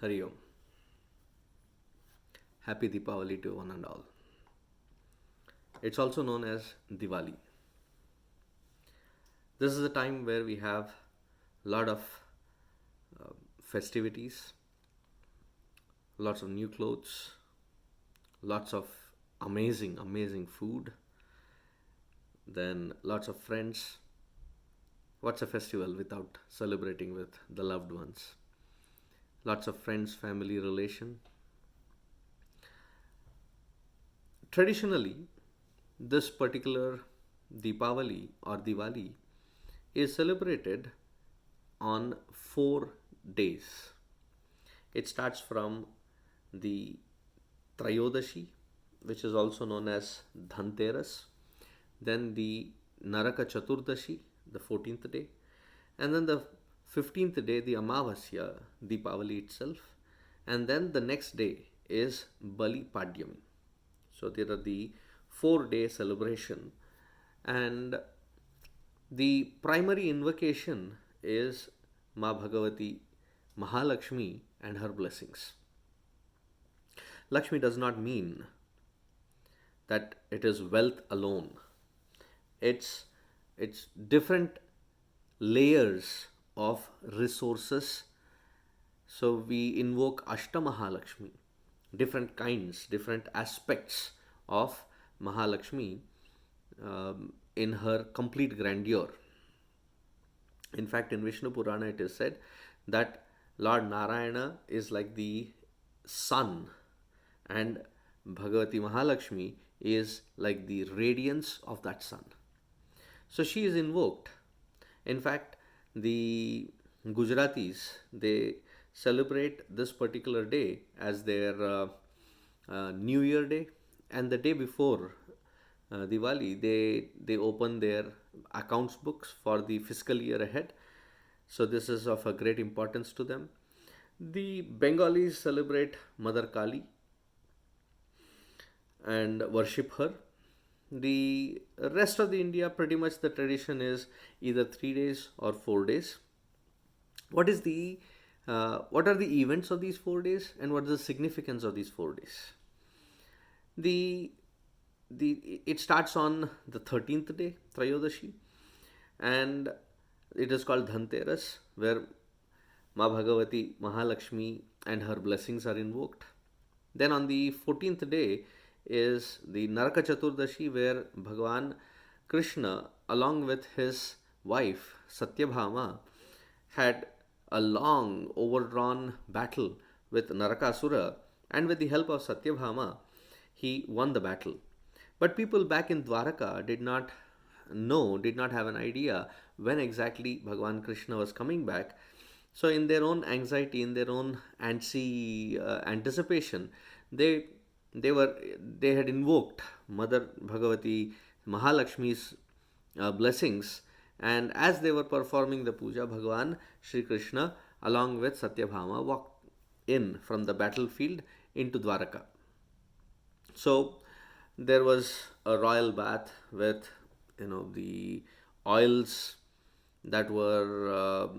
Hari Om. Happy Deepawali to one and all. It's also known as Diwali. This is a time where we have a lot of festivities, lots of new clothes, lots of amazing food, then lots of friends. What's a festival without celebrating with the loved ones? Lots of friends, family relation. Traditionally, this particular Deepavali or Diwali is celebrated on 4 days. It starts from the Trayodashi, which is also known as Dhanteras, then the Naraka Chaturdashi, the 14th day, and then the 15th day, the Amavasya, Deepavali itself, and then the next day is Bali Padyami. So there are the 4 day celebration, and the primary invocation is Ma Bhagavati Mahalakshmi and her blessings. Lakshmi does not mean that it is wealth alone. It's it's different layers of resources. So we invoke Ashta different kinds, different aspects of Mahalakshmi in her complete grandeur. In fact, in Vishnu Purana, it is said that Lord Narayana is like the sun, and Bhagavati Mahalakshmi is like the radiance of that sun. So she is invoked. In fact, the Gujaratis, they celebrate this particular day as their New Year day, and the day before Diwali, they open their accounts books for the fiscal year ahead. So this is of a great importance to them. The Bengalis celebrate Mother Kali and worship her. The rest of the India, pretty much the tradition is either 3 days or 4 days. What are the events of these 4 days, and what is the significance of these 4 days? The it starts on the 13th day, Trayodashi, and it is called Dhanteras, where Ma Bhagavati Mahalakshmi and her blessings are invoked. Then on the 14th day is the Naraka Chaturdashi, where Bhagavan Krishna, along with his wife Satyabhama, had a long overdrawn battle with Narakasura, and with the help of Satyabhama, he won the battle. But people back in Dwaraka did not have an idea when exactly Bhagavan Krishna was coming back. So, in their own anxiety, in their own anticipation, they they had invoked Mother Bhagavati Mahalakshmi's blessings, and as they were performing the puja, Bhagavan Sri Krishna, along with Satyabhama, walked in from the battlefield into Dwaraka. So there was a royal bath with the oils that were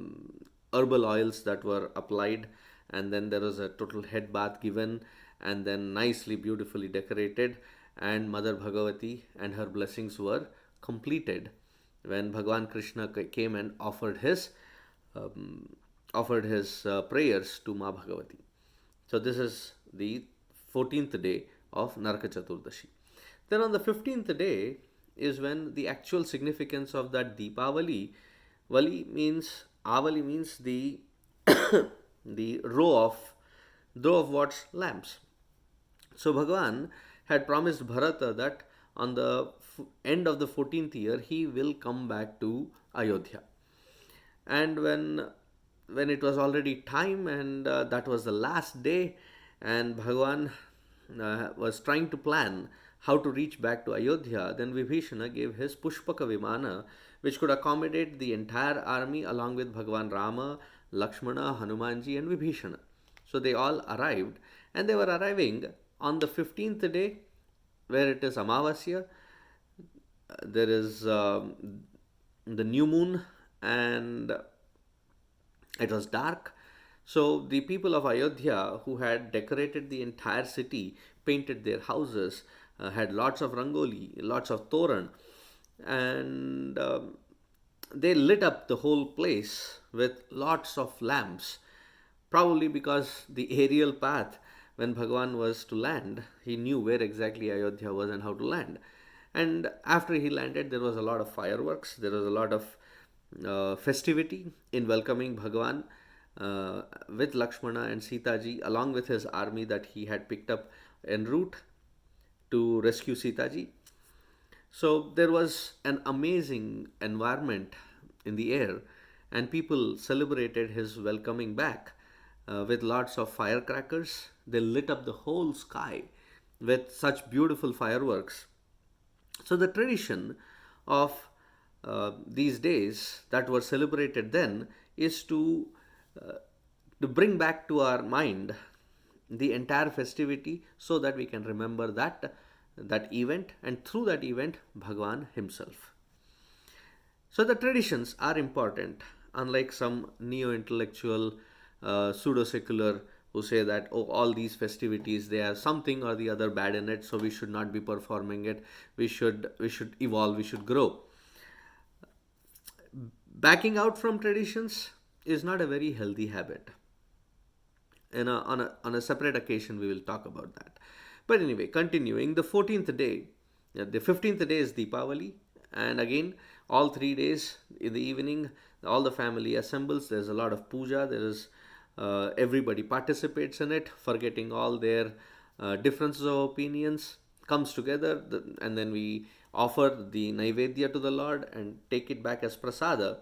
herbal oils that were applied, and then there was a total head bath given, and then nicely beautifully decorated, and Mother Bhagavati and her blessings were completed when Bhagavan Krishna came and offered his prayers to Ma Bhagavati. So this is the 14th day of Naraka Chaturdashi. Then on the 15th day is when the actual significance of that Deepavali, Avali means the the row of what, lamps. So Bhagavan had promised Bharata that on the end of the 14th year he will come back to Ayodhya. And when it was already time, and that was the last day, and Bhagavan was trying to plan how to reach back to Ayodhya, then Vibhishana gave his Pushpaka Vimana, which could accommodate the entire army along with Bhagavan Rama, Lakshmana, Hanumanji, and Vibhishana. So they all arrived, and they were arriving on the 15th day, where it is Amavasya. There is the new moon, and it was dark. So the people of Ayodhya, who had decorated the entire city, painted their houses, had lots of rangoli, lots of toran, and they lit up the whole place with lots of lamps. Probably because the aerial path, when Bhagwan was to land, he knew where exactly Ayodhya was and how to land. And after he landed, there was a lot of fireworks, there was a lot of festivity in welcoming Bhagwan with Lakshmana and Sita ji, along with his army that he had picked up en route to rescue Sita ji. So there was an amazing environment in the air, and people celebrated his welcoming back with lots of firecrackers. They lit up the whole sky with such beautiful fireworks. So the tradition of these days that were celebrated then is uh, to bring back to our mind the entire festivity so that we can remember that event, and through that event Bhagwan himself. So the traditions are important, unlike some neo-intellectual pseudo-secular who say that, oh, all these festivities, they have something or the other bad in it, so we should not be performing it. We should evolve, we should grow. Backing out from traditions is not a very healthy habit. On a separate occasion, we will talk about that. But anyway, continuing, the 14th day, the 15th day is Deepawali, and again, all 3 days in the evening, all the family assembles. There's a lot of puja. There is everybody participates in it, forgetting all their differences of opinions, comes together, and then we offer the Naivedya to the Lord and take it back as prasada.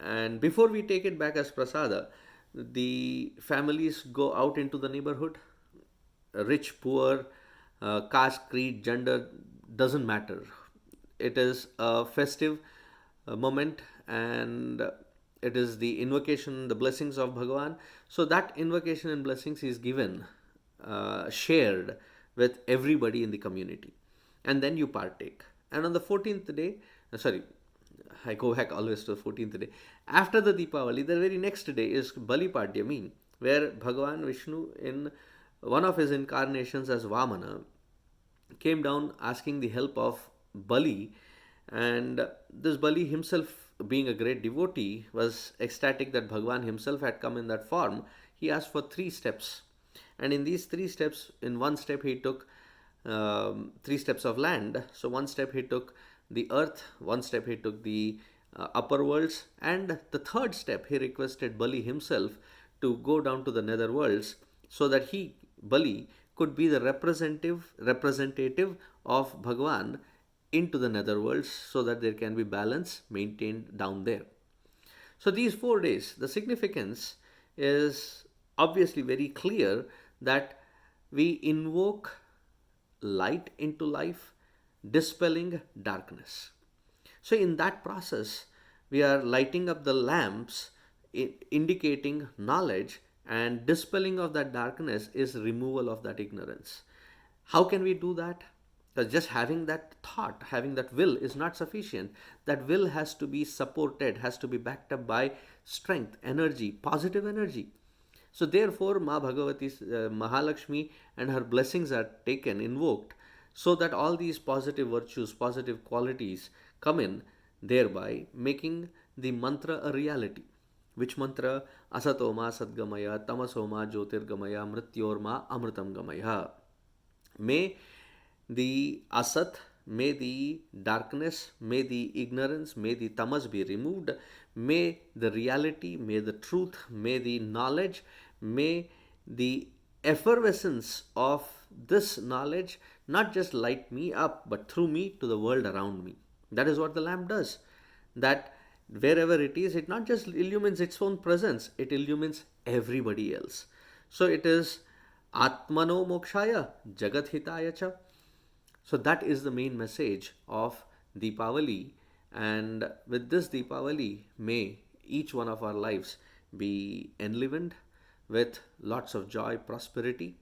And before we take it back as prasada, the families go out into the neighborhood. Rich, poor, caste, creed, gender, doesn't matter. It is a festive moment, and it is the invocation, the blessings of Bhagavan. So that invocation and blessings is given, shared with everybody in the community, and then you partake. And on the 14th day, sorry, I go back always to the 14th day. After the Deepavali, the very next day is Bali Padyami, where Bhagavan Vishnu, in one of his incarnations as Vamana, came down asking the help of Bali. And this Bali himself, being a great devotee, was ecstatic that Bhagavan himself had come in that form. He asked for 3 steps. And in these 3 steps, in one step, he took 3 steps of land. So, one step he took the earth, one step he took the upper worlds, and the third step he requested Bali himself to go down to the nether worlds so that he, Bali, could be the representative of Bhagwan into the nether worlds so that there can be balance maintained down there. So these 4 days, the significance is obviously very clear that we invoke light into life, dispelling darkness. So, in that process, we are lighting up the lamps, indicating knowledge, and dispelling of that darkness is removal of that ignorance. How can we do that? Because just having that thought, having that will is not sufficient. That will has to be supported, has to be backed up by strength, energy, positive energy. So therefore, Ma Bhagavati, Mahalakshmi and her blessings are taken, invoked, so that all these positive virtues, positive qualities come in, thereby making the mantra a reality. Which mantra? Asatoma Sadgamaya, Tamasoma Jyotirgamaya, Mrityorma Amritam Gamaya. May the asat, may the darkness, may the ignorance, may the tamas be removed. May the reality, may the truth, may the knowledge, may the effervescence of this knowledge not just light me up, but through me to the world around me. That is what the lamp does. That wherever it is, it not just illumines its own presence, it illumines everybody else. So it is Atmano Mokshaya, Jagat Hitaya Cha. So that is the main message of Deepavali. And with this Deepavali, may each one of our lives be enlivened with lots of joy, prosperity,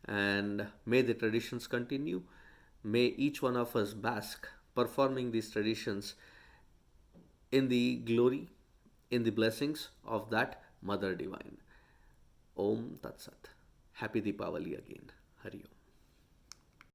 and may the traditions continue. May each one of us bask performing these traditions in the glory, in the blessings of that Mother Divine. Om Tat Sat. Happy Deepawali again. Hari Om.